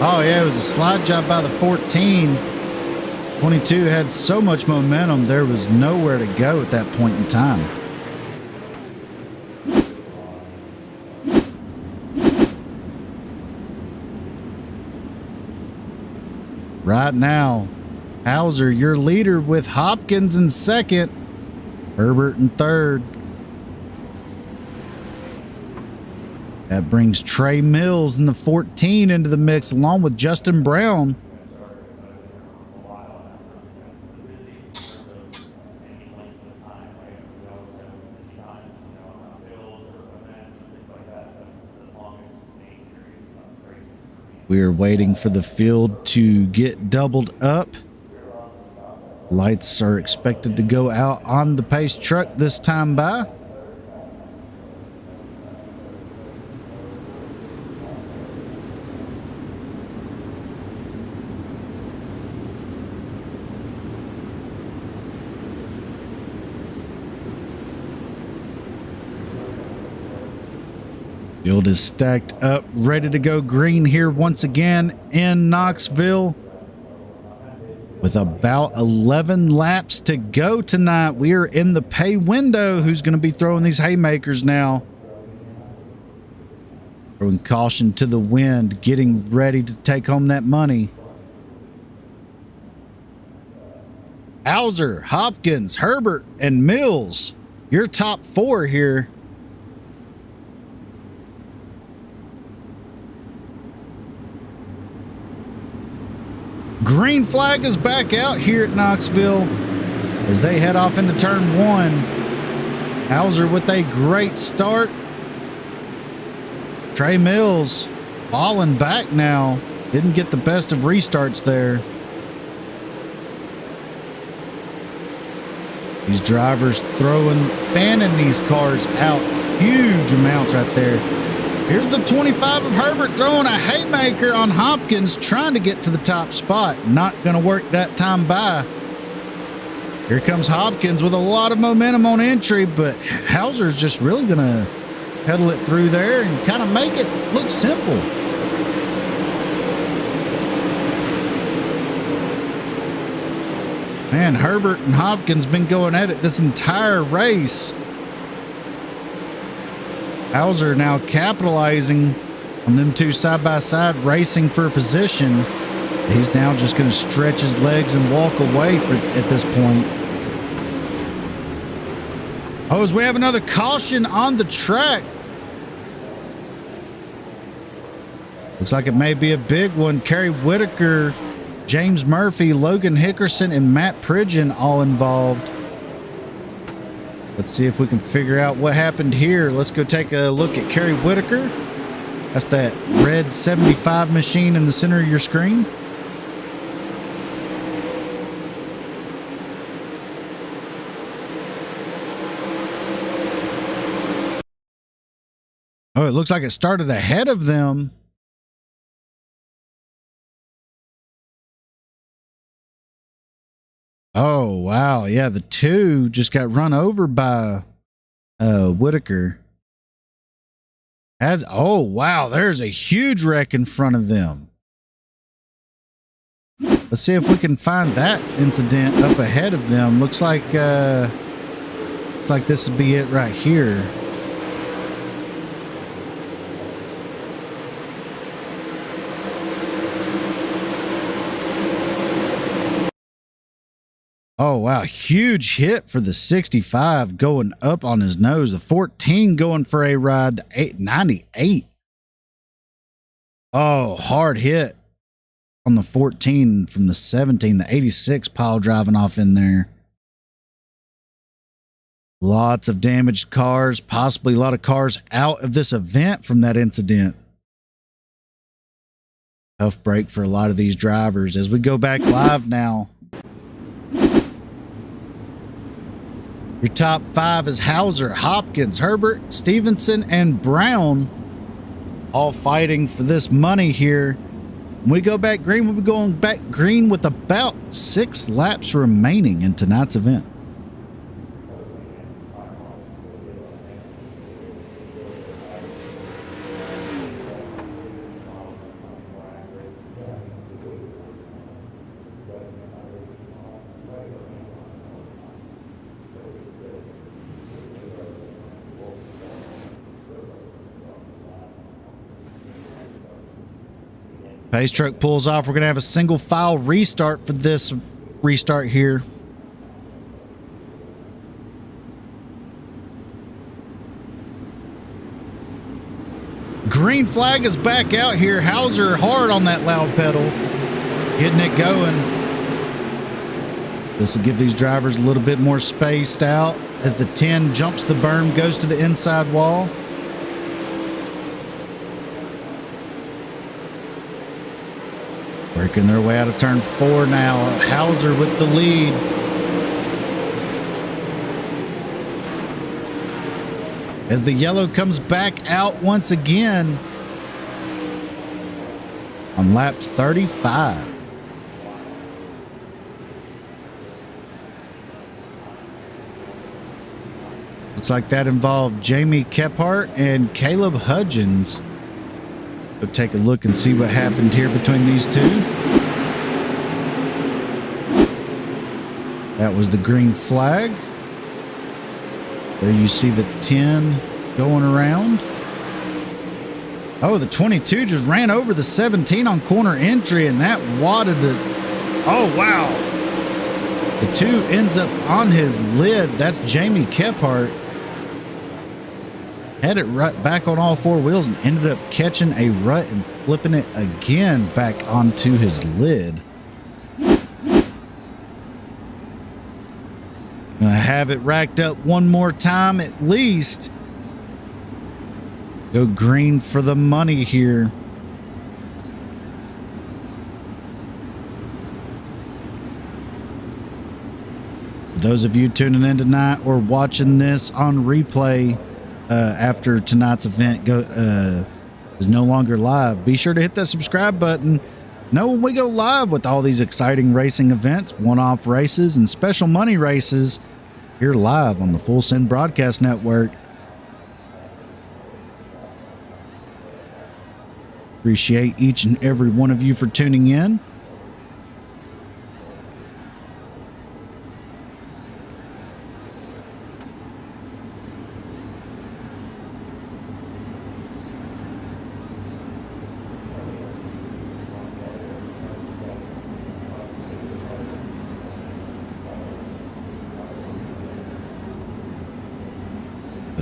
Oh yeah, it was a slide job by the 14. 22 had so much momentum, there was nowhere to go at that point in time. Right now, Hauser, your leader, with Hopkins in second, Herbert in third. That brings Trey Mills in the 14 into the mix, along with Justin Brown. We are waiting for the field to get doubled up. Lights are expected to go out on the pace truck this time by. Field is stacked up, ready to go green here once again in Knoxville. With about 11 laps to go tonight, we are in the pay window. Who's going to be throwing these haymakers now? Throwing caution to the wind, getting ready to take home that money. Hauser, Hopkins, Herbert, and Mills, your top four here. Green flag is back out here at Knoxville as they head off into turn one. Hauser with a great start. Trey Mills falling back now. Didn't get the best of restarts there. These drivers fanning these cars out huge amounts right there. Here's the 25 of Herbert throwing a haymaker on Hopkins, trying to get to the top spot. Not going to work that time by. Here comes Hopkins with a lot of momentum on entry, but Hauser's just really going to pedal it through there and kind of make it look simple. Man, Herbert and Hopkins been going at it this entire race. Hauser now capitalizing on them two side by side racing for a position. He's now just going to stretch his legs and walk away at this point. Oh, as we have another caution on the track. Looks like it may be a big one. Kerry Whitaker, James Murphy, Logan Hickerson, and Matt Pridgeon all involved. Let's see if we can figure out what happened here. Let's go take a look at Kerry Whitaker. That's that red 75 machine in the center of your screen. Oh, it looks like it started ahead of them. Oh, wow. Yeah, the two just got run over by Whitaker. Oh, wow. There's a huge wreck in front of them. Let's see if we can find that incident up ahead of them. Looks like this would be it right here. Oh, wow. Huge hit for the 65 going up on his nose. The 14 going for a ride. The 98. Oh, hard hit on the 14 from the 17. The 86 pile driving off in there. Lots of damaged cars. Possibly a lot of cars out of this event from that incident. Tough break for a lot of these drivers. As we go back live now. Your top 5 is Hauser, Hopkins, Herbert, Stevenson, and Brown. All fighting for this money here. When we go back green, we'll be going back green with about 6 laps remaining in tonight's event. Pace truck pulls off. We're going to have a single file restart for this restart here. Green flag is back out here. Hauser hard on that loud pedal. Getting it going. This will give these drivers a little bit more spaced out as the 10 jumps the berm, goes to the inside wall. Working their way out of turn 4 now. Hauser with the lead. As the yellow comes back out once again on lap 35. Looks like that involved Jamie Kephart and Caleb Hudgens. Go take a look and see what happened here between these two. That was the green flag. There you see the 10 going around. Oh, the 22 just ran over the 17 on corner entry, and that wadded it. Oh, wow. The 2 ends up on his lid. That's Jamie Kephart. Had it right back on all 4 wheels and ended up catching a rut and flipping it again back onto his lid. Gonna have it racked up one more time at least. Go green for the money here. For those of you tuning in tonight or watching this on replay, after tonight's event is no longer live, be sure to hit that subscribe button. Know when we go live with all these exciting racing events, one-off races, and special money races here live on the Full Send Broadcast Network. Appreciate each and every one of you for tuning in.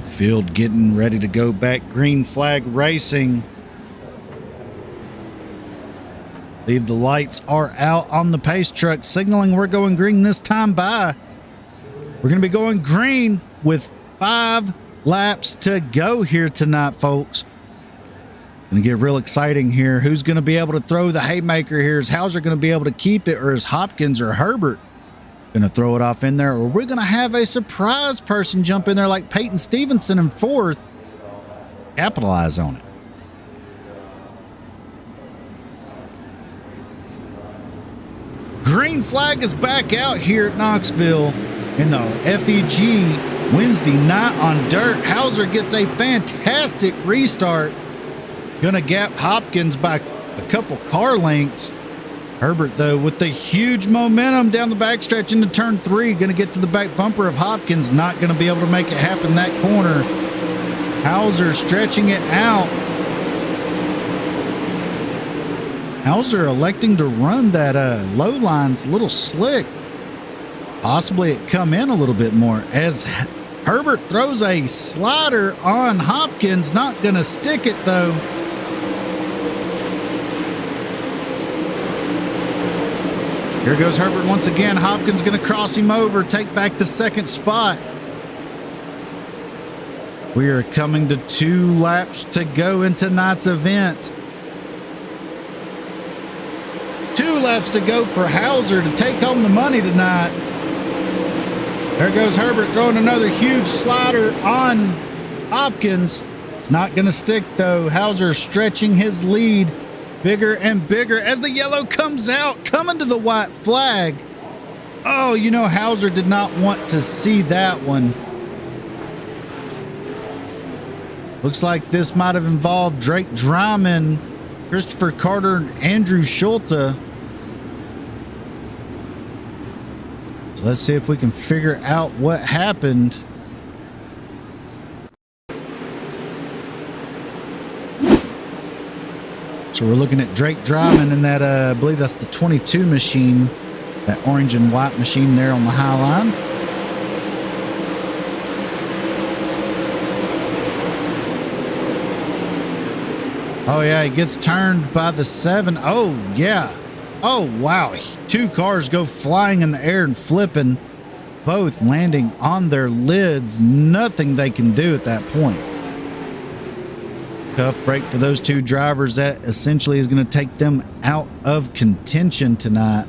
Field getting ready to go back green flag racing. Believe the lights are out on the pace truck, signaling we're going green this time by. We're going to be going green with 5 laps to go here tonight, folks. Going to get real exciting here. Who's going to be able to throw the haymaker here? Is Hauser going to be able to keep it, or is Hopkins or Herbert going to throw it off in there? Or we're going to have a surprise person jump in there like Peyton Stevenson in 4th. Capitalize on it. Green flag is back out here at Knoxville in the FEG Wednesday night on dirt. Hauser gets a fantastic restart. Going to gap Hopkins by a couple car lengths. Herbert, though, with the huge momentum down the backstretch into turn 3, going to get to the back bumper of Hopkins. Not going to be able to make it happen that corner. Hauser stretching it out. Hauser electing to run that low line's a little slick. possibly it come in a little bit more as Herbert throws a slider on Hopkins. Not going to stick it, though. Here goes Herbert once again. Hopkins going to cross him over, take back the second spot. We are coming to 2 laps to go in tonight's event. 2 laps to go for Hauser to take home the money tonight. There goes Herbert throwing another huge slider on Hopkins. It's not going to stick, though. Hauser stretching his lead bigger and bigger as the yellow comes out, coming to the white flag. Oh, you know, Hauser did not want to see that one. Looks like this might have involved Drake Dryman, Christopher Carter, and Andrew Schulte. So let's see if we can figure out what happened. So we're looking at Drake Dryman in that, I believe that's the 22 machine, that orange and white machine there on the high line. Oh, yeah, he gets turned by the 7. Oh, yeah. Oh, wow. 2 cars go flying in the air and flipping, both landing on their lids. Nothing they can do at that point. Tough break for those 2 drivers. That essentially is going to take them out of contention tonight.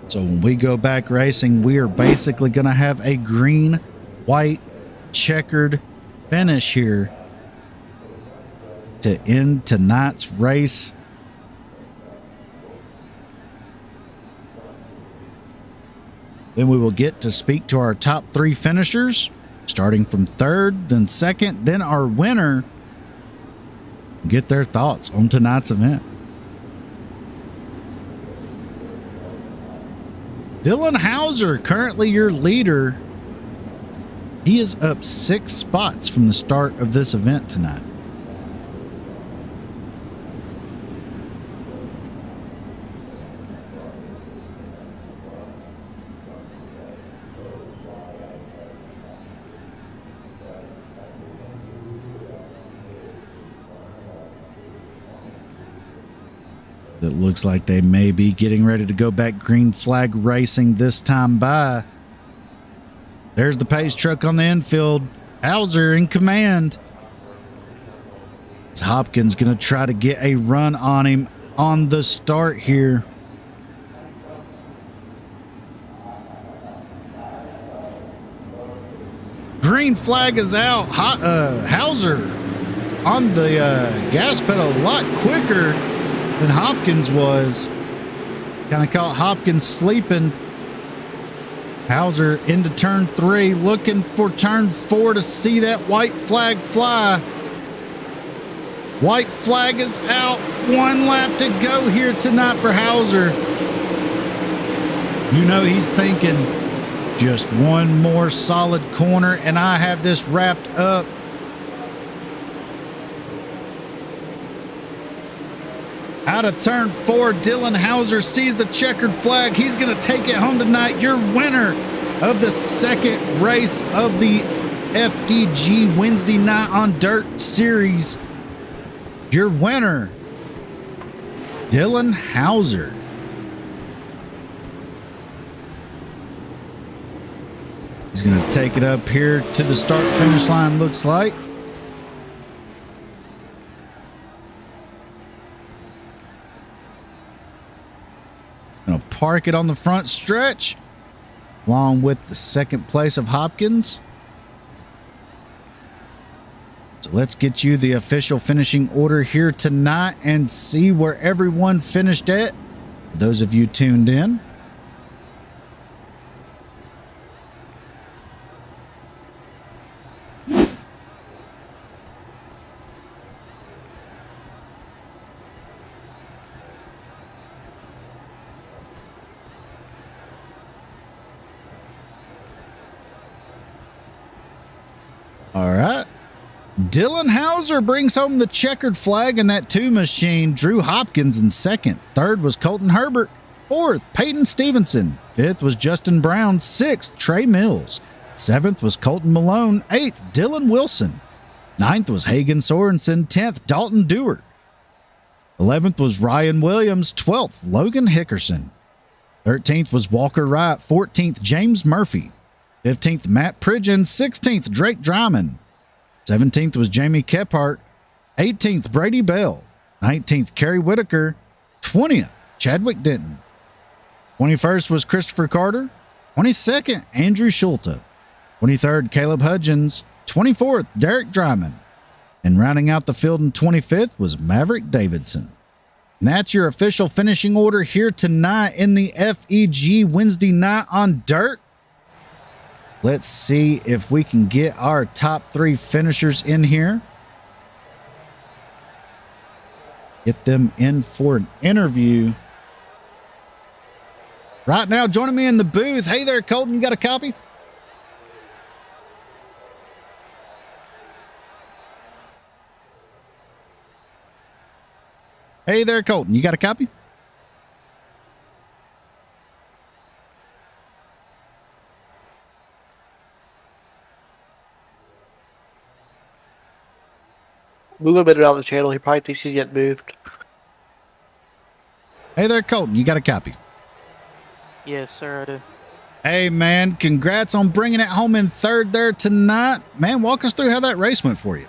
So when we go back racing, we are basically going to have a green, white, checkered finish here to end tonight's race. Then we will get to speak to our top 3 finishers, starting from 3rd, then 2nd, then our winner. Get their thoughts on tonight's event. Dylan Hauser, currently your leader. He is up 6 spots from the start of this event tonight. It looks like they may be getting ready to go back green flag racing this time by. There's the pace truck on the infield. Hauser in command. Is Hopkins going to try to get a run on him on the start here? Green flag is out. Hauser on the gas pedal a lot quicker than Hopkins was. Kind of caught Hopkins sleeping. Hauser into turn 3, looking for turn 4 to see that white flag fly. White flag is out. 1 lap to go here tonight for Hauser. You know he's thinking, just 1 more solid corner and I have this wrapped up. Out of turn 4, Dylan Hauser sees the checkered flag. He's going to take it home tonight. Your winner of the 2nd race of the FEG Wednesday Night on Dirt Series. Your winner, Dylan Hauser. He's going to take it up here to the start-finish line, looks like. Going to park it on the front stretch, along with the 2nd place of Hopkins. So let's get you the official finishing order here tonight and see where everyone finished at. For those of you tuned in. All right. Dylan Hauser brings home the checkered flag in that 2 machine. Drew Hopkins in second. Third was Colton Herbert. Fourth, Peyton Stevenson. Fifth was Justin Brown. Sixth, Trey Mills. Seventh was Colton Malone. Eighth, Dylan Wilson. Ninth was Hagen Sorensen. 10th, Dalton Dewart. 11th was Ryan Williams. 12th, Logan Hickerson. 13th was Walker Wright. 14th, James Murphy. 15th, Matt Pridgeon. 16th, Drake Dryman. 17th was Jamie Kephart. 18th, Brady Bell. 19th, Kerry Whitaker. 20th, Chadwick Denton. 21st was Christopher Carter. 22nd, Andrew Schulte. 23rd, Caleb Hudgens. 24th, Derek Dryman. And rounding out the field in 25th was Maverick Davidson. And that's your official finishing order here tonight in the FEG Wednesday night on dirt. Let's see if we can get our top 3 finishers in here. Get them in for an interview. Right now, joining me in the booth. Hey there, Colton, you got a copy? Hey there, Colton, you got a copy?
Move a bit out of the channel. He probably thinks he's getting moved.
Hey there, Colton. You got a copy?
Yes, sir, I do.
Hey, man. Congrats on bringing it home in third there tonight. Man, walk us through how that race went for you.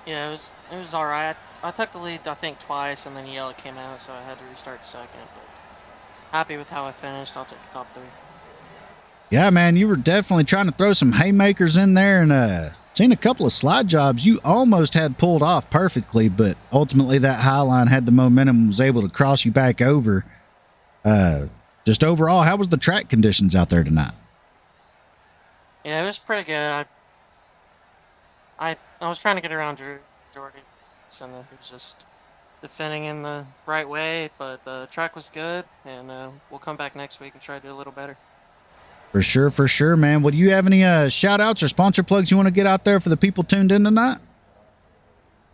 Yeah, it was all right. I took the lead, I think, twice, and then yellow came out, so I had to restart second. But happy with how I finished. I'll take the top 3.
Yeah, man. You were definitely trying to throw some haymakers in there, and seen a couple of slide jobs you almost had pulled off perfectly, but ultimately that high line had the momentum and was able to cross you back over. Just overall, how was the track conditions out there tonight?
Yeah, it was pretty good. I was trying to get around Jordan, and it was just defending in the right way, but the track was good, and we'll come back next week and try to do a little better.
For sure, man. Well, do you have any shout outs or sponsor plugs you want to get out there for the people tuned in tonight?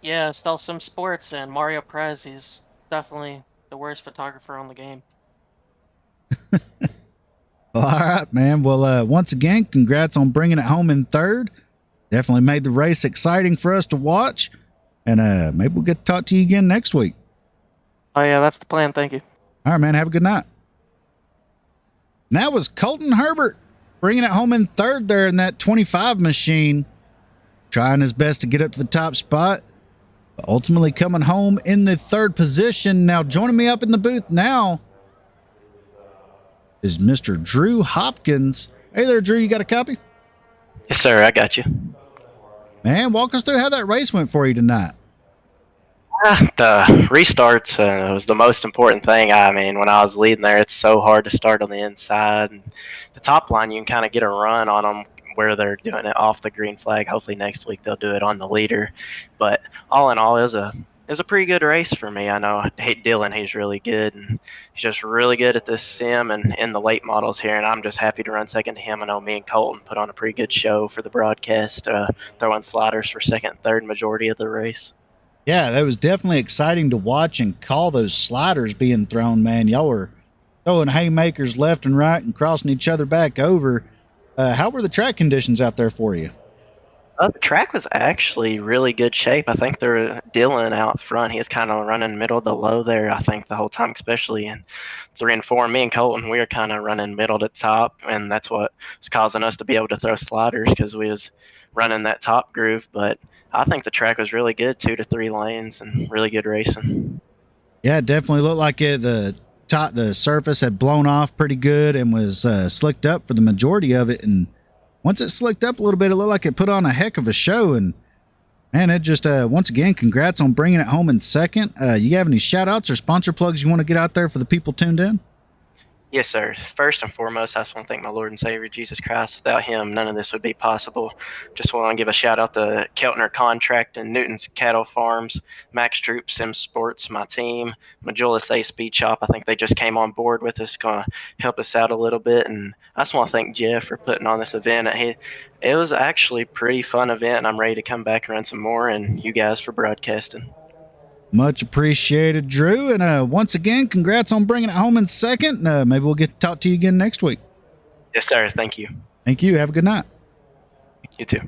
Yeah, Stealth Sim Sports and Mario Perez. He's definitely the worst photographer on the game.
Well, all right, man. Well, once again, congrats on bringing it home in third. Definitely made the race exciting for us to watch. And maybe we'll get to talk to you again next week.
Oh, yeah, that's the plan. Thank you.
All right, man. Have a good night. And that was Colton Herbert bringing it home in third there in that 25 machine. Trying his best to get up to the top spot. But ultimately coming home in the third position. Now, joining me up in the booth now is Mr. Drew Hopkins. Hey there, Drew. You got a copy?
Yes, sir. I got you.
Man, walk us through how that race went for you tonight.
The restarts was the most important thing. I mean, when I was leading there, it's so hard to start on the inside. And the top line, you can kind of get a run on them where they're doing it off the green flag. Hopefully next week they'll do it on the leader. But all in all, it was a pretty good race for me. I know Dylan, he's really good, and he's just really good at this sim and in the late models here, and I'm just happy to run second to him. I know me and Colton put on a pretty good show for the broadcast, throwing sliders for second and third majority of the race.
Yeah, that was definitely exciting to watch and call those sliders being thrown, man. Y'all were throwing haymakers left and right and crossing each other back over. How were the track conditions out there for you?
The track was actually really good shape. I think Dylan out front. He was kind of running middle to low there, I think, the whole time, especially in 3 and 4. Me and Colton, we were kind of running middle to top, and that's what was causing us to be able to throw sliders because we was running that top groove. But I think the track was really good, 2 to 3 lanes, and really good racing.
Yeah, it definitely looked like the surface had blown off pretty good and was slicked up for the majority of it, and once it slicked up a little bit, it looked like it put on a heck of a show. And man, it just once again, congrats on bringing it home in second. You have any shout outs or sponsor plugs you want to get out there for the people tuned in?
Yes, sir. First and foremost, I just want to thank my Lord and Savior Jesus Christ. Without Him, none of this would be possible. Just want to give a shout out to Keltner Contract and Newton's Cattle Farms, Max Troop Sim Sports, my team, Majolis A Speed Shop. I think they just came on board with us, going to help us out a little bit. And I just want to thank Jeff for putting on this event. It was actually a pretty fun event, and I'm ready to come back and run some more, and you guys for broadcasting.
Much appreciated, Drew. And once again, congrats on bringing it home in second. Maybe we'll get to talk to you again next week.
Yes, sir. Thank you.
Thank you. Have a good night.
You too.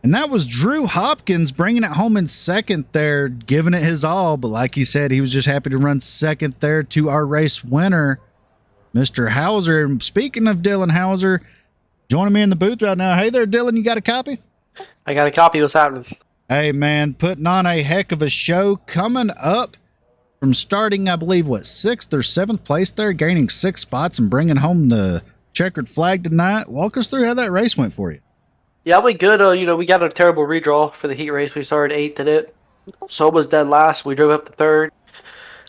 And that was Drew Hopkins bringing it home in second there, giving it his all. But like he said, he was just happy to run second there to our race winner, Mr. Hauser. And speaking of Dylan Hauser, joining me in the booth right now. Hey there, Dylan. You got a copy?
I got a copy. What's happening?
Hey, man, putting on a heck of a show coming up from starting, I believe, 6th or 7th place there, gaining 6 spots and bringing home the checkered flag tonight. Walk us through how that race went for you.
Yeah, we good. We got a terrible redraw for the heat race. We started 8th in it. So was dead last. We drove up to 3rd.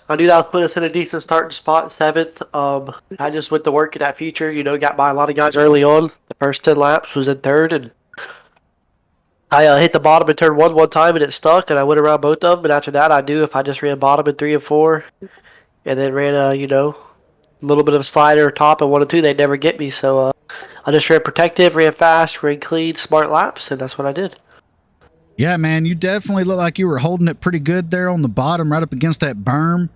I knew that would put us in a decent starting spot, 7th. I just went to work in that feature. Got by a lot of guys early on. The first 10 laps was in 3rd, and I hit the bottom and turned one time, and it stuck, and I went around both of them. And after that, I knew if I just ran bottom in 3 and 4, and then ran a little bit of a slider top in 1 and 2, they'd never get me. So I just ran protective, ran fast, ran clean, smart laps, and that's what I did.
Yeah, man, you definitely look like you were holding it pretty good there on the bottom, right up against that berm.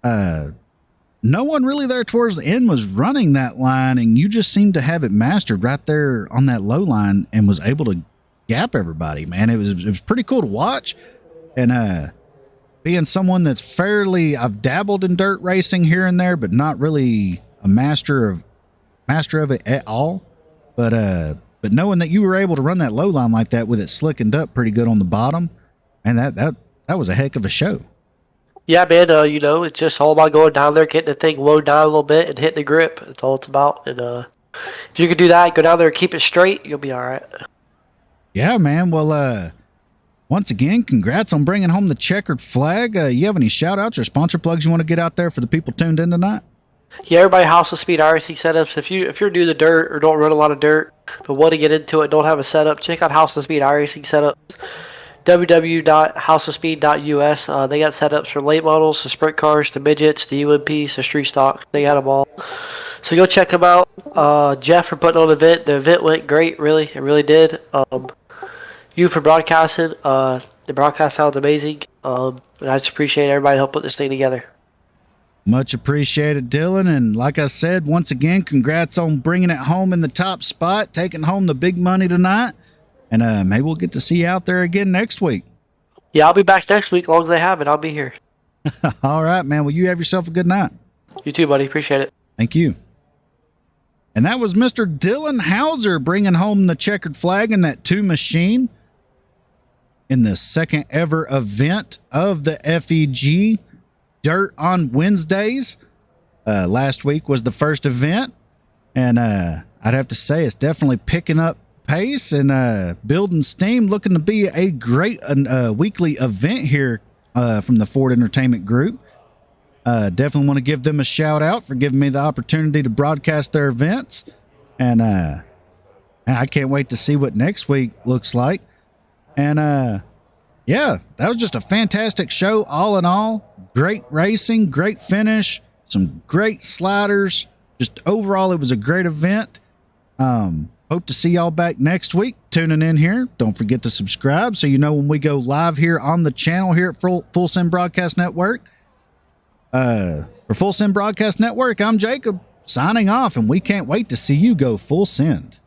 No one really there towards the end was running that line, and you just seemed to have it mastered right there on that low line and was able to gap everybody, man. It was pretty cool to watch. And being someone that's I've dabbled in dirt racing here and there, but not really a master of it at all. But knowing that you were able to run that low line like that with it slickened up pretty good on the bottom, and that was a heck of a show.
Yeah, man, it's just all about going down there, getting the thing low down a little bit, and hitting the grip. That's all it's about. And if you can do that, go down there and keep it straight, you'll be all right.
Yeah, man. Well, once again, congrats on bringing home the checkered flag. You have any shout-outs or sponsor plugs you want to get out there for the people tuned in tonight?
Yeah, everybody, House of Speed RC setups. If you're new to dirt or don't run a lot of dirt, but want to get into it, don't have a setup, check out House of Speed RC setups. www.houseofspeed.us. They got setups for late models, the sprint cars, the midgets, the UMPs, the street stock. They got them all. So go check them out. Jeff for putting on the event. The event went great, really. It really did. You for broadcasting. The broadcast sounds amazing. And I just appreciate everybody help put this thing together.
Much appreciated, Dylan. And like I said, once again, congrats on bringing it home in the top spot, taking home the big money tonight. And maybe we'll get to see you out there again next week.
Yeah, I'll be back next week. As long as they have it, I'll be here.
All right, man. Well, you have yourself a good night.
You too, buddy. Appreciate it.
Thank you. And that was Mr. Dylan Hauser bringing home the checkered flag in that 2 machine in the second ever event of the FEG Dirt on Wednesdays. Last week was the first event, and I'd have to say it's definitely picking up pace and building steam, looking to be a great weekly event here from the Ford Entertainment Group. Definitely want to give them a shout out for giving me the opportunity to broadcast their events, and I can't wait to see what next week looks like. And yeah, that was just a fantastic show all in all. Great racing, great finish, some great sliders. Just overall, it was a great event. Hope to see y'all back next week tuning in here. Don't forget to subscribe so you know when we go live here on the channel here at Full Send Broadcast Network. For Full Send Broadcast Network, I'm Jacob signing off, and we can't wait to see you go full send.